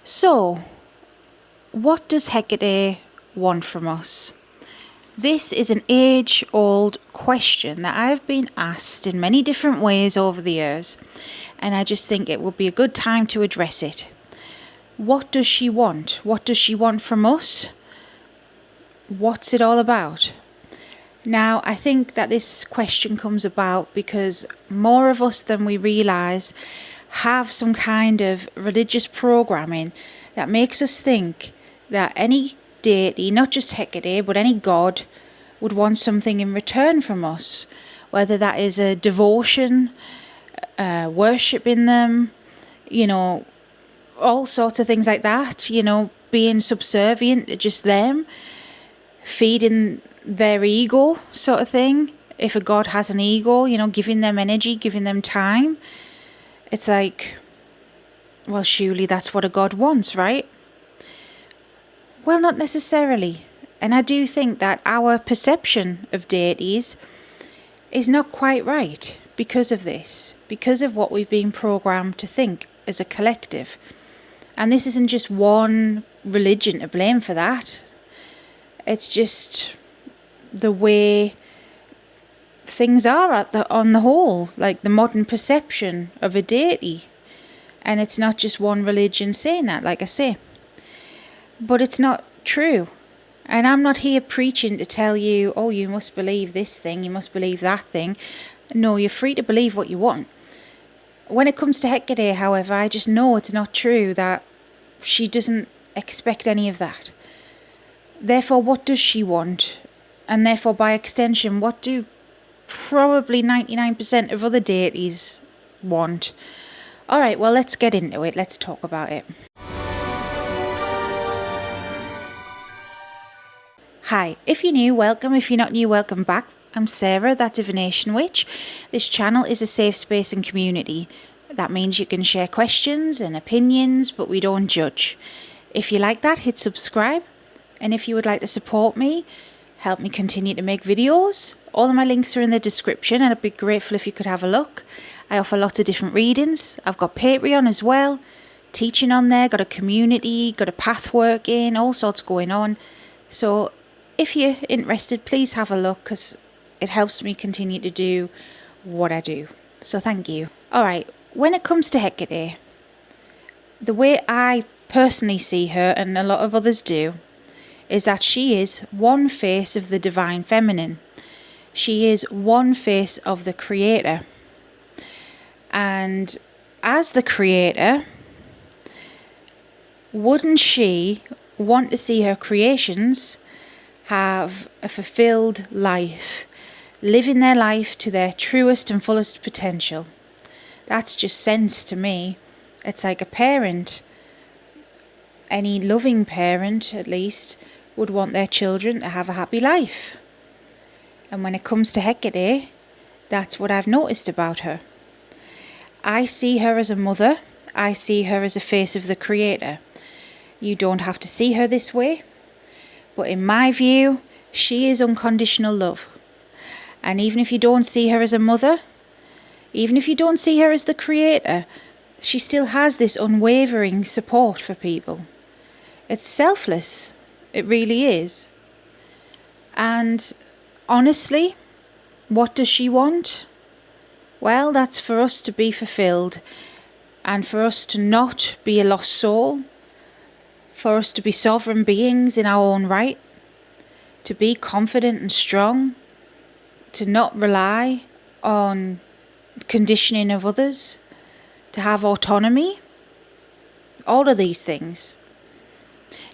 So, what does Hecate want from us? This is an age-old question that I've been asked in many different ways over the years, and I just think it would be a good time to address it. What does she want? What does she want from us? What's it all about? Now, I think that this question comes about because more of us than we realise have some kind of religious programming that makes us think that any deity, not just Hecate, but any god, would want something in return from us, whether that is a devotion, worshipping them, all sorts of things like that, being subservient to just them, feeding their ego sort of thing. If a god has an ego, giving them energy, giving them time, it's like, well, surely that's what a god wants, right? Well, not necessarily. And I do think that our perception of deities is not quite right because of this, because of what we've been programmed to think as a collective. And this isn't just one religion to blame for that. It's just the way things are on the whole, like the modern perception of a deity. And it's not just one religion saying that, like I say. But it's not true. And I'm not here preaching to tell you, oh, you must believe this thing, you must believe that thing. No, you're free to believe what you want. When it comes to Hecate, however, I just know it's not true, that she doesn't expect any of that. Therefore, what does she want? And therefore, by extension, what do probably 99% of other deities want? All right, well, let's get into it. Let's talk about it. Hi, if you're new, welcome. If you're not new, welcome back. I'm Sarah, that divination witch. This channel is a safe space and community. That means you can share questions and opinions, but we don't judge. If you like that, hit subscribe. And if you would like to support me, help me continue to make videos, all of my links are in the description, and I'd be grateful if you could have a look. I offer lots of different readings. I've got Patreon as well, teaching on there, got a community, got a path working, all sorts going on. So if you're interested, please have a look, because it helps me continue to do what I do. So thank you. All right, when it comes to Hecate, the way I personally see her, and a lot of others do, is that she is one face of the divine feminine. She is one face of the creator. And as the creator, wouldn't she want to see her creations have a fulfilled life, living their life to their truest and fullest potential? That's just sense to me. It's like a parent, any loving parent at least, would want their children to have a happy life. And when it comes to Hecate, that's what I've noticed about her. I see her as a mother. I see her as a face of the creator. You don't have to see her this way, but in my view, she is unconditional love. And even if you don't see her as a mother, even if you don't see her as the creator, she still has this unwavering support for people. It's selfless. It really is. And honestly, what does she want? Well, that's for us to be fulfilled, and for us to not be a lost soul, for us to be sovereign beings in our own right, to be confident and strong, to not rely on conditioning of others, to have autonomy, all of these things.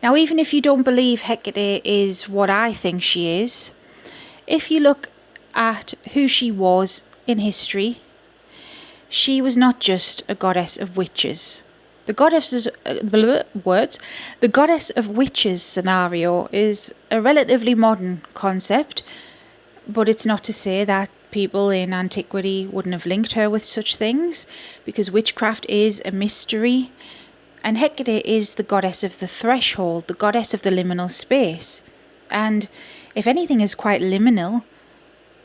Now, even if you don't believe Hecate is what I think she is, if you look at who she was in history, she was not just a goddess of witches. The goddess of witches scenario is a relatively modern concept, but it's not to say that people in antiquity wouldn't have linked her with such things, because witchcraft is a mystery. And Hecate is the goddess of the threshold, the goddess of the liminal space. And if anything is quite liminal,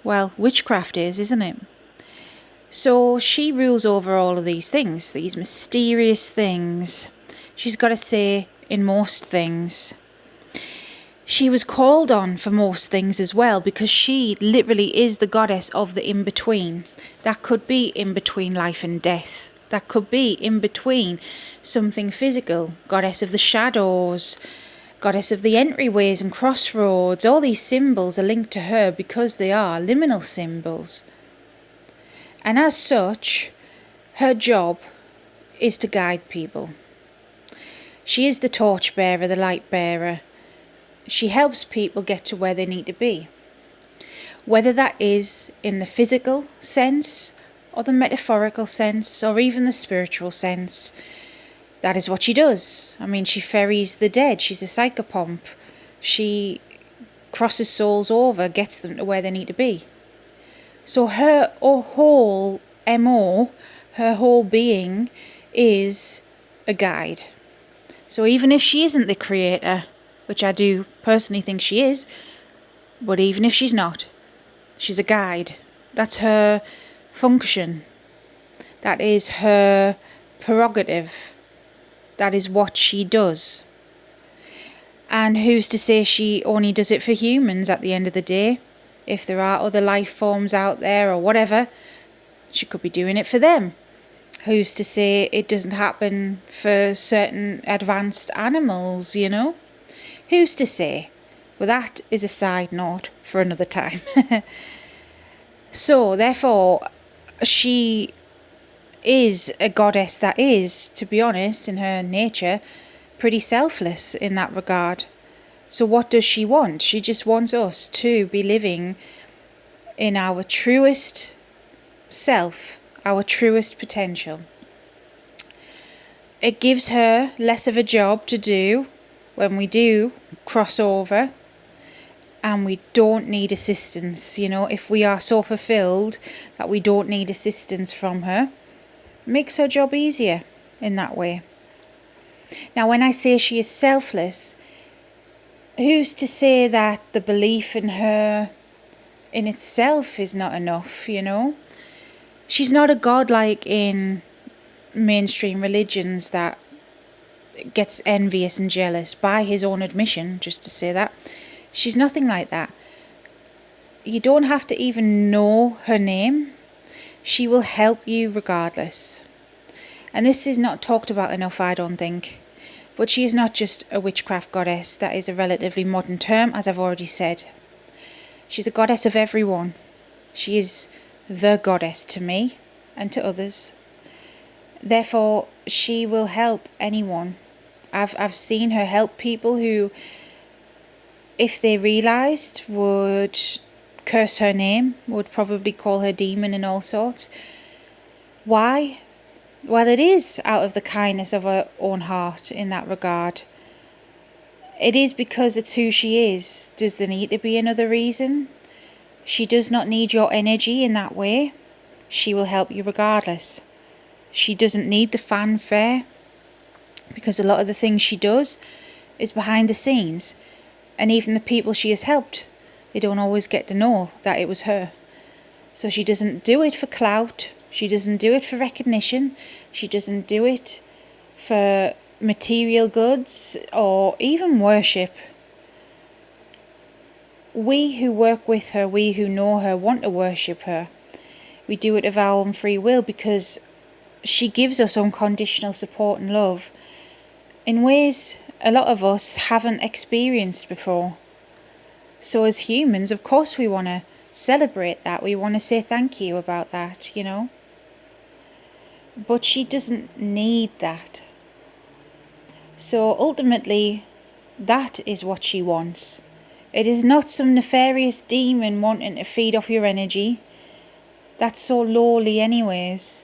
well, witchcraft is, isn't it? So she rules over all of these things, these mysterious things. She's got a say in most things. She was called on for most things as well, because she literally is the goddess of the in-between. That could be in between life and death. That could be in between something physical. Goddess of the shadows, goddess of the entryways and crossroads. All these symbols are linked to her because they are liminal symbols. And as such, her job is to guide people. She is the torchbearer, the light bearer. She helps people get to where they need to be. Whether that is in the physical sense, or the metaphorical sense, or even the spiritual sense, that is what she does. I mean, she ferries the dead. She's a psychopomp. She crosses souls over, gets them to where they need to be. So her whole MO, her whole being, is a guide. So even if she isn't the creator, which I do personally think she is, but even if she's not, she's a guide. That's her function. That is her prerogative. That is what she does. And who's to say she only does it for humans at the end of the day? If there are other life forms out there or whatever, she could be doing it for them. Who's to say it doesn't happen for certain advanced animals, you know? Who's to say? Well, that is a side note for another time. So, therefore, she is a goddess that is, to be honest, in her nature, pretty selfless in that regard. So what does she want? She just wants us to be living in our truest self, our truest potential. It gives her less of a job to do when we do cross over and we don't need assistance. You know, if we are so fulfilled that we don't need assistance from her, it makes her job easier in that way. Now, when I say she is selfless, who's to say that the belief in her in itself is not enough, you know? She's not a god like in mainstream religions that gets envious and jealous by his own admission, just to say that. She's nothing like that. You don't have to even know her name. She will help you regardless. And this is not talked about enough, I don't think. But she is not just a witchcraft goddess. That is a relatively modern term, as I've already said. She's a goddess of everyone. She is the goddess to me and to others. Therefore, she will help anyone. I've seen her help people who, if they realised, would curse her name, would probably call her demon and all sorts. Why? Well, it is out of the kindness of her own heart in that regard. It is because it's who she is. Does there need to be another reason? She does not need your energy in that way. She will help you regardless. She doesn't need the fanfare, because a lot of the things she does is behind the scenes. And even the people she has helped, they don't always get to know that it was her. So she doesn't do it for clout. She doesn't do it for recognition. She doesn't do it for material goods or even worship. We who work with her, we who know her, want to worship her. We do it of our own free will because she gives us unconditional support and love in ways a lot of us haven't experienced before. So as humans, of course we want to celebrate that. We want to say thank you about that, you know. But she doesn't need that. So ultimately, that is what she wants. It is not some nefarious demon wanting to feed off your energy. That's so lowly anyways.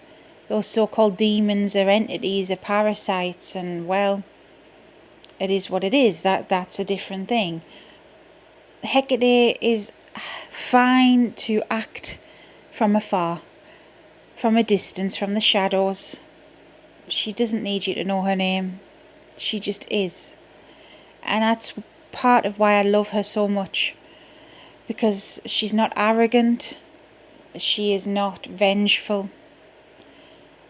Those so-called demons are entities, are parasites, and well, it is what it is. That's a different thing. Hecate is fine to act from afar, from a distance, from the shadows. She doesn't need you to know her name. She just is. And that's part of why I love her so much. Because she's not arrogant. She is not vengeful.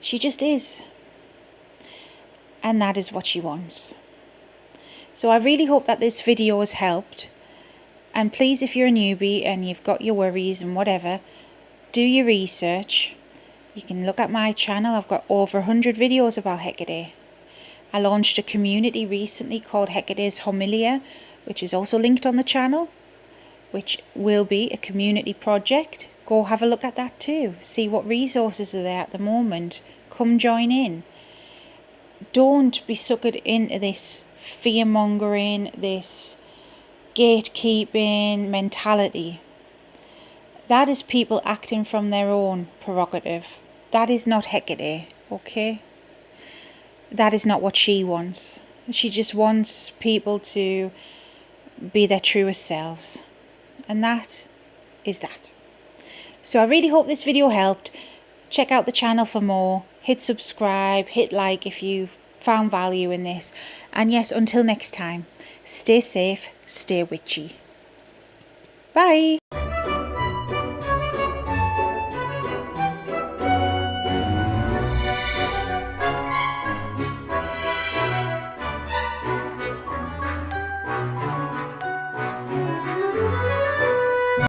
She just is. and that is what she wants. So I really hope that this video has helped. And please, if you're a newbie and you've got your worries and whatever, do your research. You can look at my channel. I've got over 100 videos about Hecate. I launched a community recently called Hecate's Homilia, which is also linked on the channel, which will be a community project. Go have a look at that too. See what resources are there at the moment. Come join in. Don't be suckered into this fear-mongering, this gatekeeping mentality. That is people acting from their own prerogative. That is not Hecate, okay? That is not what she wants. She just wants people to be their truest selves. And that is that. So I really hope this video helped. Check out the channel for more. Hit subscribe, hit like if you found value in this. And yes, until next time, stay safe, stay witchy. Bye.